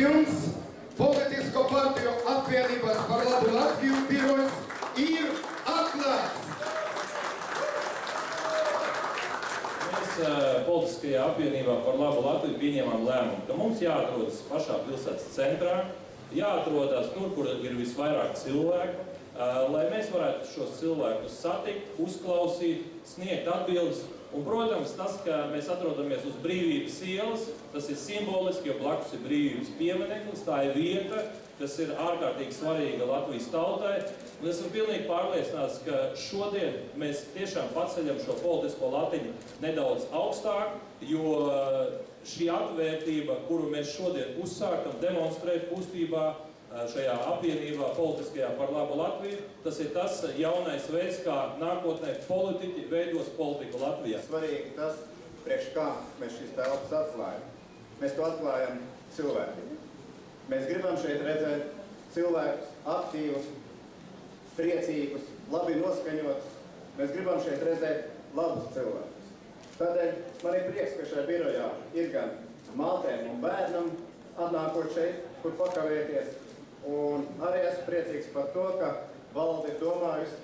jums Politisko partiju apvienības par labu Latviju birojs ir atklāts. Mēs Politiskajā apvienībā par labu Latviju pieņēmām lēmumu, ka mums jāatrodas pašā pilsētas centrā, jāatrodas tur, kur ir visvairāk cilvēku, lai mēs varētu šos cilvēkus satikt, uzklausīt, sniegt atbildes. Un, protams, tas, ka mēs atrodamies uz Brīvības ielas, tas ir simboliski, jo blakus ir Brīvības piemineklis, tā ir vieta, kas ir ārkārtīgi svarīga Latvijas tautai. Un esmu pilnīgi pārliecināts, ka šodien mēs tiešām paceļam šo politisko latiņu nedaudz augstāk, jo šī atvērtība, kuru mēs šodien uzsākam demonstrēt kustībā, šajā apvienībā politiskajā par labu Latviju, tas ir tas jaunais veids, kā nākotnē politiķi veidos politiku Latvijā. Svarīgi tas, priekš kā mēs šīs telpas atklājam. Mēs to atklājam cilvēkiem. Mēs gribam šeit redzēt cilvēkus aktīvus, priecīgus, labi noskaņotus. Mēs gribam šeit redzēt labus cilvēkus. Tādēļ man ir prieks, ka šajā birojā ir gan mātēm un bērnam atnākot šeit, kur pakavēties. Un arī esmu priecīgs par to, ka valde ir domājusi,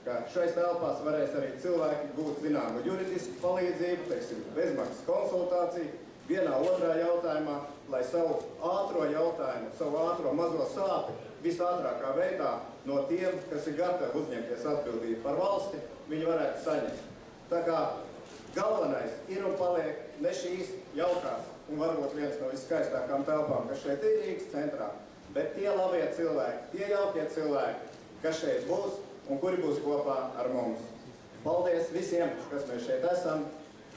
ka šais telpās varēs arī cilvēki gūt zināmu juridisku palīdzību, teiksim, bezmaksas konsultāciju, vienā otrā jautājumā, lai savu ātro jautājumu, savu ātro mazo sāpi visātrākā veidā no tiem, kas ir gatavi uzņemties atbildību par valsti, viņi varētu saņemt. Tā kā galvenais ir un paliek ne šīs jaukās un varbūt viens no viskaistākām telpām, kas šeit ir Rīgas centrā, bet tie labie cilvēki, tie jaukie cilvēki, kas šeit būs un kuri būs kopā ar mums. Paldies visiem, kas mēs šeit esam,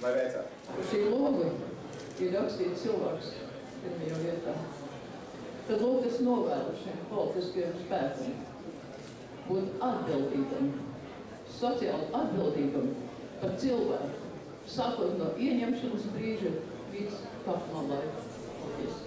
lai veicam. Šī loga ir rakstīta cilvēks pirmajā vietā. Tad lūk, es novēlu šiem politiskajiem spēkiem būt atbildīgam, sociāli atbildīgam par cilvēku, sākot no ieņemšanas brīža līdz kapnā laika. Paldies.